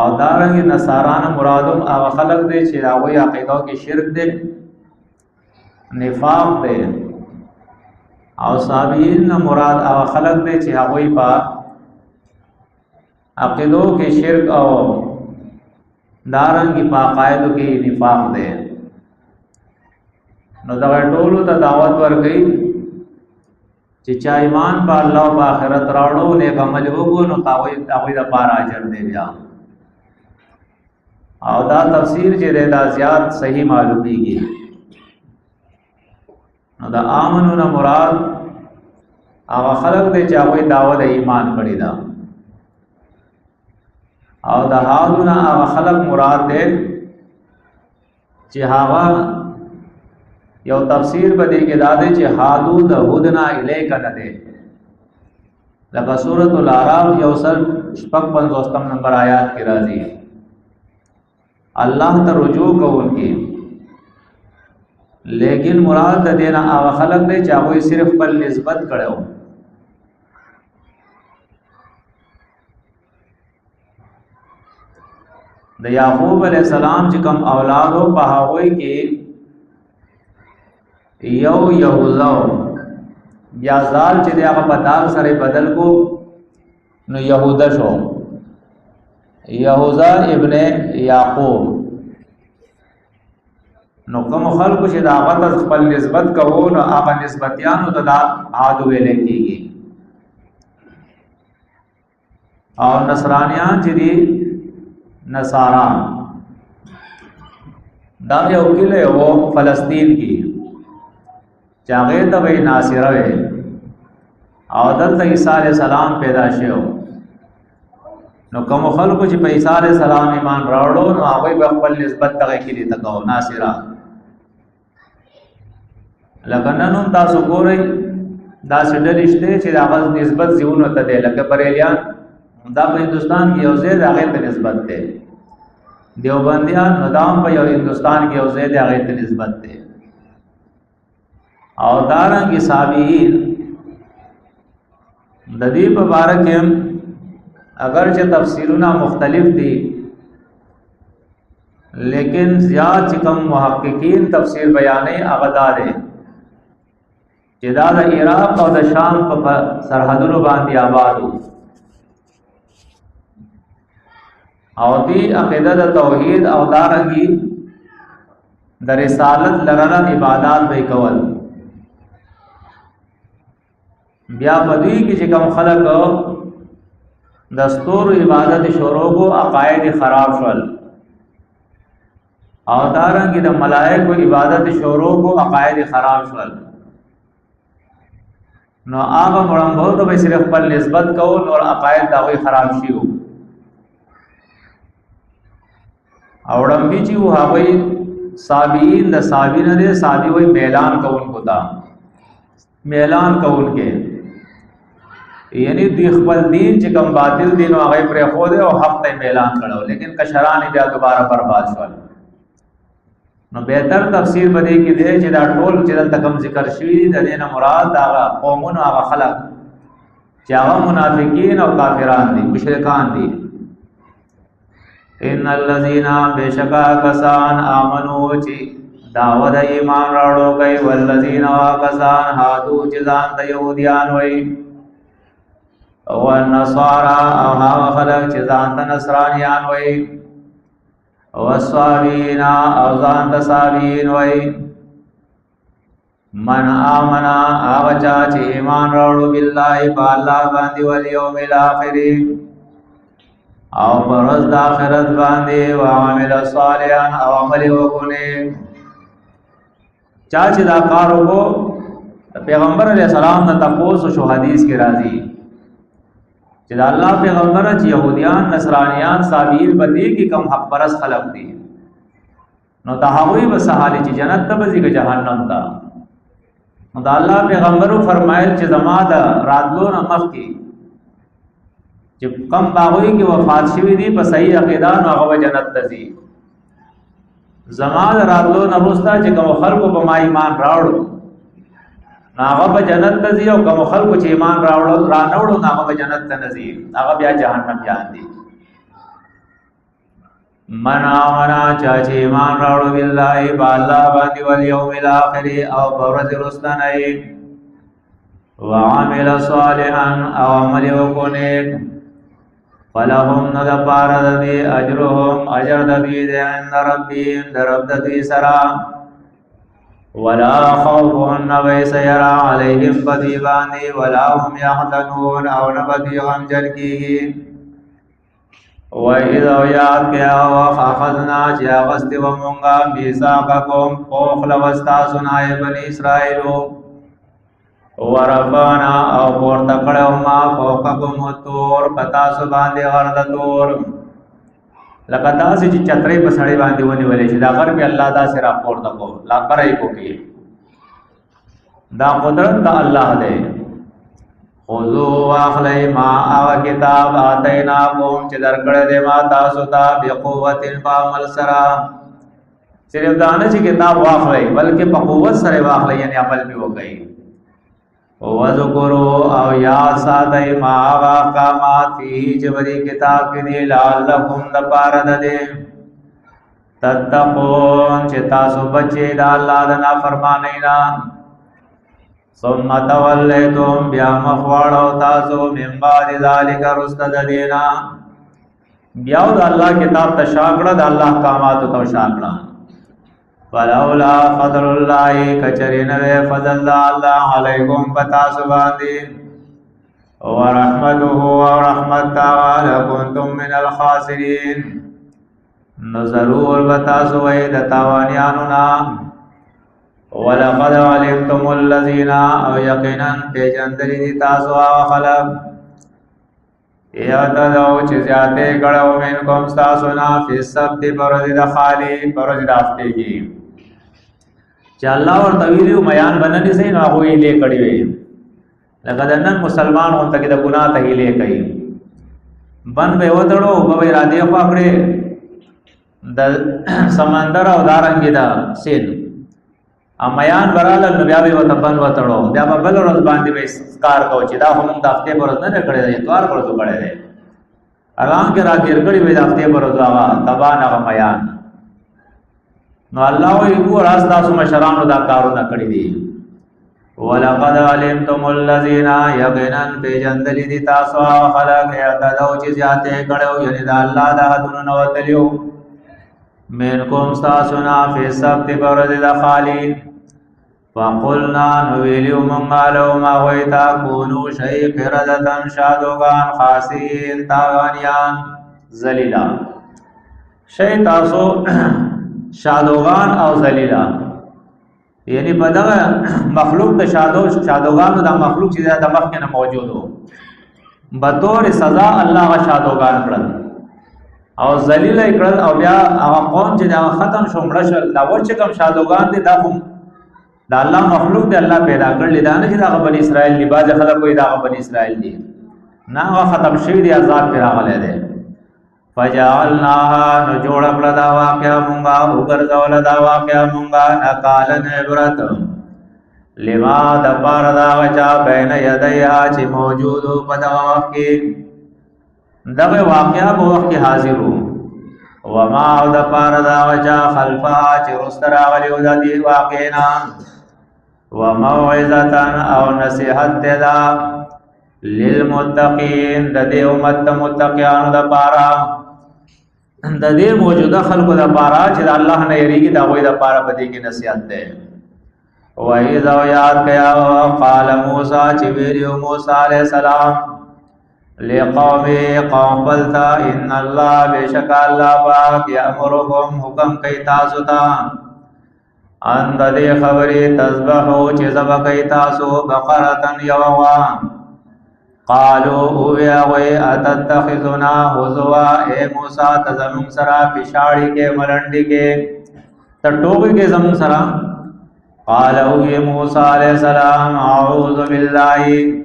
او دارنګ نصاران مرادم هغه خلق دي چې هغه عقیده کې شرک دي، نفاق دي، او صابئین مراد هغه خلق دي چې هغه په عقیدو کې شرک او دارنګ په عقایدو کې نفاق دي. نو دا ټول ته دعوت ورکړي چې چا ایمان په الله او آخرت راوړو نیک عمل وکړو نو هغه د پاره اجر دی بیا. او دا تفسیر چې دا زیات صحیح معلومیږي. نو دا آمنون مراد هغه خلق دی چې هغه دعوت ایمان کړی دا، او دا هادون هغه خلق مراد دی چې هغه یو تفسیر په دې کې دا دی چې هادو د هدنا الیک نه دی، لکه سورۃ الاعراف 155 نمبر آیات کې راځي الله ته رجوع کوونکی. لیکن مراد د دینه هغه خلق دی چې هغه صرف پر نسبت کړو. د یعقوب علیہ السلام چې کوم اولادو په هغه کې یو یهوذا بیا زال چې هغه په دال سره بدل کو نو یهوذا شو، یهوذا ابن یعقوب. نو کوم خلکو چې دا هغه خپل نسبت کوو نو هغه نسبتیانو ته دا عاد ویل کېږي. او نصرانیان چې دي نصاران دا یو کله وو فلسطین کې چاغه ته وی ناصره وی او دلته عیسی علیہ السلام پیدا شو. نو کوم خلکو چې په عیسی علیہ السلام ایمان راوړو نو هغه په خپل نسبت ته کې دي تکو ناصره. لکه نن تاسو ګورئ دا سډلشته چې هغه نسبت زیونه ته دی، لکه بریلیان دا په هندستان کې یو ځای هغه ته نسبت ده، دیوبندیان ندام په یو هندستان کې یو ځای هغه ته نسبت ده. او دارنګ صابئین د دې په اړه کې اگر چې تفسیرونه مختلف دي لیکن زیات چې کوم محققین تفسیر بیانې هغه ده چې دا د عراق او د شام په سرحدونو باندې آبادو او دی عقیده د توحید او دارنګي د رسالت لرنه عبادت به کول. بیا پدوی کی چې کوم خلق دستور عبادت شروع کو عقاید خراب شول او دارنګ د ملائکه عبادت شروع کو عقاید خراب شول نو هغه مرمبو ته صرف پر نسبت کو نور عقاید داوی خراب شیو اوڑم بھی چی وہ هغه صابئین د صابین دے صابی وی میلان کون کو تا میلان کون کے یعنی دی خپل دین چې کوم باطل دین او هغه پر خو دے او حق ته میلان کړو لیکن کشران بیا دوباره برباد شول. نو بهتر تفسیر بده کې دی چې دا ټول چې دلته کوم ذکر شوی دی د دینه مراد دا قومونو هغه خلق چې هغه منافقین او کافران دي مشرکان دي. ان الذين بشکا کسان آمنو چې داود ایمان راوړو کوي والذین کسان هادو چې ځان ته يهوديان وای او النصارى او هغه خلک چې ځان ته نصرانيان وای او الصابین او ځان ته صابین وای من آمنا هغه چې ایمان راوړو بالله په الله باندې او یوم الاخر او پرز د آخرت باندې او عمل صالحا او عمل وکړي. چا چې دا کار وکړو پیغمبر علیہ السلام نه تاسو شو حدیث کې راځي چې دا الله پیغمبر چې يهوديان نصرانيان صابئین بدی کې کم حق پرس خلق دي نو دا هغوی به سهالي چې جنت ته بځي کې جهنم ته. نو دا الله پیغمبر فرمایل چې زما د راتلو نه مخکې چې کم باغوی کې وفات شوی دی په صحیح عقیده نو هغه جنت ته ځي. زمان راتلو نه وروسته چې کوم خلکو په ما ایمان راوړو هغه په جنت ته ځي او کوم خلکو چې ایمان راوړو رانوړو هغه په جنت ته نه ځي، هغه بیا جهنم جان دي. من آمنا چاچی ایمان راوڑو باللہ با اللہ باندی والیوم الاخر او برز رستنائی وعامل صالحا او عمل وکنیک فلهم ندپار ددی اجرهم اجر ددی دی عند ربیم درب ددی سرام ولا خوف نبی سیرا علیہم بدیبانی ولا هم یحزنون او نبدی غمجن کی وَإِذَا وَيَعَدْ كِيَا وَخَخَذْنَا چِيَغَسْتِ وَمُنْغَا مِيثَاقَكُمْ فوخل وستاسنائے بنی اسرائیلو ورفعنا او پورتکڑوما فوقکم الطور پتاسو باندے غرد طور لکه داسې چې چترې په سړی باندې ونیولې شي دا غر په الله داسې راپورته کو لا پرې کو کې دا قدرت د الله دی خذوا واخلئ ما هغه کتاب آتیناکم چې درکړی دی ما تاسو ته بقوت په عمل سره صرف دا نه چې کتاب واخلئ بلکې په قوت سره واخلئ یعنی عمل به وکړئ وذکروا او یاد ساتئ ما هغه احکامات فيه چې بدی کتاب کې دی لعلکم دپاره د دې تتقون چې تاسو بچئ د الله د نافرمانۍ نه ثم تولیتم بیا مخواړو تاسو من بعد ذلک رست د دینا بیا د الله کتاب ته شاکړه د الله احکامات ته شاکړه ولولا فضل الله کچرینه فضل الله علیکم پتاسو باندې ورحمته ورحمت تعالی کنتم من الخاسرین نظرور بتاسو وای د تاوانیانو نام ولقد علمتم الذين او یقینا پیجندلی دی تاسو هغه خلق یادو چې زیاته کړه منکم تاسو نه فی السبت پرځ د خالی پرځ د هفته کې چې الله ورته ویلو میان بننی سي نو هغه یې لې کړی وي لکه نن مسلمان هون ته د ګناه ته یې لې کوي بن به وتړو به را دی خو کړې د سمندر او دارنګ دا سین امیان براله نو بیا به وتبن وتړو بیا په بل ورځ باندې به کار کو چې دا هم د هفته پر ورځ نه کړی دی اتوار پر ورځ کړی دی اعلان کې را ګر کړی وي د هفته پر ورځ هغه تبان هغه میان نو الله وی کو راز تاسو مشرانو دا کارونه کړی دي ولقد علمتم الذين يقينا بجندل دي تاسو خلق اعتدوا چې زیاته کړو یعنی دا الله د حدونو نو تلیو منکم ساسنا فی سبت برد د خالی فقلنا نویلیو منغالو ما ویتا کونو شئی قردتن شادوگان خاسین تاوانیان زلیلا شئی تاسو شادوگان او زلیلا یعنی بدغه مخلوق د شادوگانو دا مخلوق چې دا مخکنه موجودو بطور سزا الله غ شادوگان کړل او ذلیل کړل او بیا هغه قوم چې دا ختم شو مړ شو دا ورچ کم شادوغان دي دا هم دا الله مخلوق دی الله پیدا کړل دا نه چې دا بنی اسرائیل دی باز خلک کوئی دا بنی اسرائیل دی نه هغه ختم شوی دی عذاب پر راغله دی فجعلناها نجوړ کړه دا واقعا مونږه وګرځول دا واقعا مونږه نقالن عبرت لما د بار دا وچا بین یدیا چې موجود په دا وخت کې دغه واقعا په وخت کې حاضر وو وما او د پار دا وجا خلفا چې رستر غلی او د دې واقعنا وموعظه او نصيحت دا للمتقین د دې امت متقیانو د پارا د دې موجوده خلقو د پارا چې الله نه یریږي دا وې د پارا پدې کې نصيحت ده وَإِذَا یاد کیا قال موسی چې ویلو موسی علیہ السلام لقوم قوم بلتا ان الله بشک الله پاک یامرکم حکم کوي تاسو ته ان دې خبرې تذبحو چې ذبح کوي تاسو بقره یوا قالوا او یا وی اتتخذنا هزوا اے موسی تزمون سرا پشاړي کې ملنډي کې تټوګي کې زمون سرا قالوا یا موسی علیہ السلام اعوذ بالله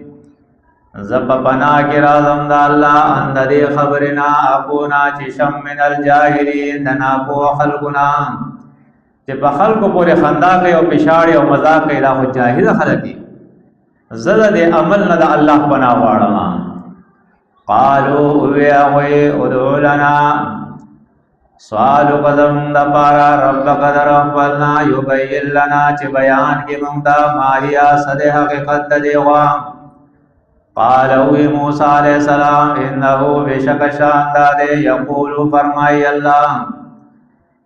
زب پنا کی رازم دا اللہ اند دے خبرنا اکونا چشم من الجاہلین دنا کو خلقنا چی پا خلقو پوری خندا کئی و پشاڑی و مزاق کئی دا خود جاہل خلقی زد دے عمل نا اللہ پنا وارما قالو اوی اغوی ادعو لنا سوالو قدم دا پارا رب قدر اخبرنا یبین لنا چی بیان کی منگتا ماہیا صد حقیقت دیوا قالوی موسیٰ علیہ السلام انہو بشک شاندہ دے یقولو فرمائی اللہ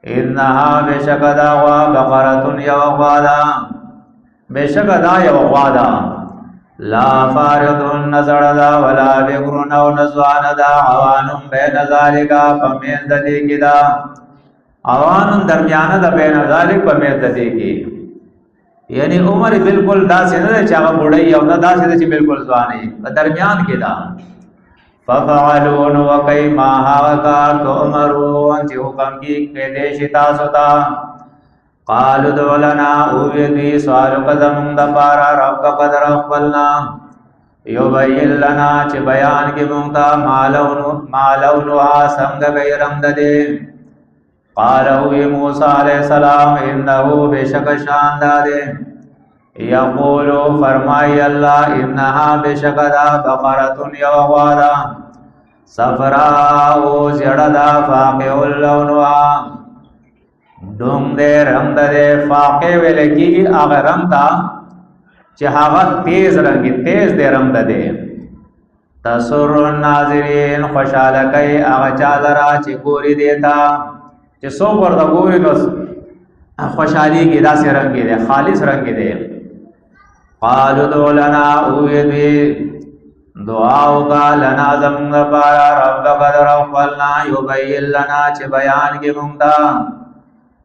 انہا بشک داوا بقرتن یوغوادا بشک دا یوغوادا لا فارض نظر دا ولا بکرن و نزوان دا عوانم بین ذالکا فمین ددی کی دا عوانم درمیان دا بین ذالک فمین ددی کی یعنی عمر بالکل دا سے نہ چاہا بڑھئی او نہ دا سے چی بالکل زوانی درمیان کی دا ففعلون وقی ماہا وکار تو عمرون چی حکم کی قیدیشی تاسوتا قالو دولنا اویدوی سوالو قدم دا پارا رب قدر اخبرنا یبین لنا چی بیان کی منگتا مالونوها سنگ بیرم دے قالوی موسیٰ علیہ السلام انہو بشک شاندہ دے یقولو فرمائی اللہ انہا بشک دا بقرتن یوغوادا صفراؤ زیڑدا فاقع اللونوا ڈونگ دے رنگ دے فاقع ویلکی گی آغا رنگ تا چہاغا تیز رنگی تیز دے رنگ دے تسر الناظرین خوشالکی آغا چادرہ چی گوری دیتا چی سو پر دا گوری نو خوشحالی کی دا سی رنگی دے خالص رنگی دے قالو دو لنا اویدوی دعاو کا لنا زمگ پارا رب قدر اخبرنا یبین لنا چی بیان کی منگتا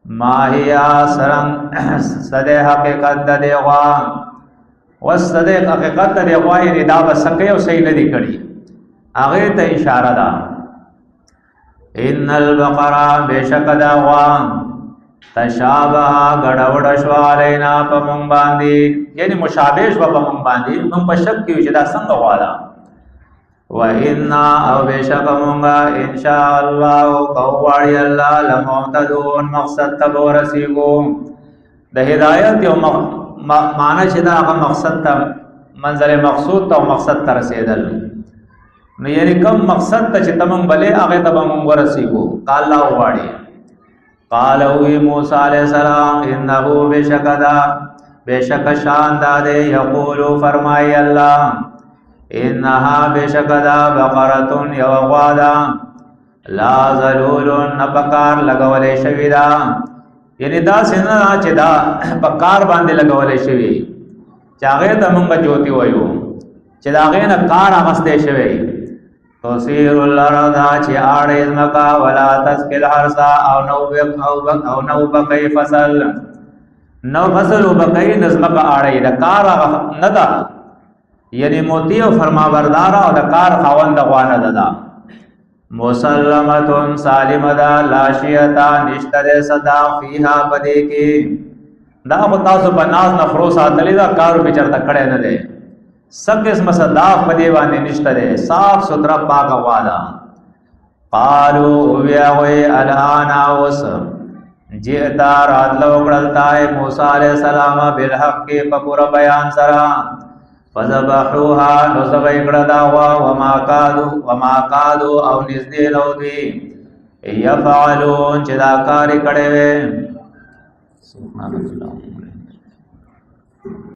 ماہیا سرنگ صدے حقیقت دے غوا وصدے حقیقت دے غوا یعنی دا بسکے و صحیح ندی کڑی آغیر تا اشارہ دا ان البقرہ بیشک دا غوا تشابہ گڑوڑ شوالینا پا منگ باندی یعنی مشابش پا منگ باندی منگ پا شک کیو چی دا سنگ غوا دا وَإِنَّا او بیشک منگا انشاءاللہ قواری اللہ لمعتدون مقصد تبو رسیگو دا ہدایت یو معنی چی دا اگا مقصد تا منظر مقصود تا مقصد تا رسیدل یعنی کم مقصد تا چی تمنگ بلے اگے تبا منگو رسیگو قال اللہ واری قالوی موسیٰ علیہ السلام انہو بیشک دا بیشک شان دا دے یقولو فرمائی اللہ انہا بیشک دا بقرتن یوغوادا لا ظلولن نپکار لگولے شوی دا یعنی دا سننا چی دا پکار باندے لگولے شوی چاگے تا منگا جوتی ہوئیو چی دا غین کار آمستے شوی توسیر الارض چی آڑ ازمکا ولا تسکل حرسا او نو بقی فصل نو فصل و بقی نزمکا آڑی دا کار ندا یعنی موتی و فرما بردارا و دا کار خواند غوانا دا مسلمتن سالم دا لاشیتا نشتر صدا فیہا پدے کی دا خطاسو پا ناز نفروس آتلی دا کارو پیچر تکڑے ندے سب قسم صداف پدے وانی نشتر صاف سترہ پاک غوانا قالو اویا ہوئے الہانا وس جئتا رات لوگڑلتائے موسیٰ علیہ السلام بالحق کے پپور بیان سرا فذبحوها نزغی کرداوا وما قادو او نزدی لو دی یفعلون چدا کاری کڑے وے سبحان اللہ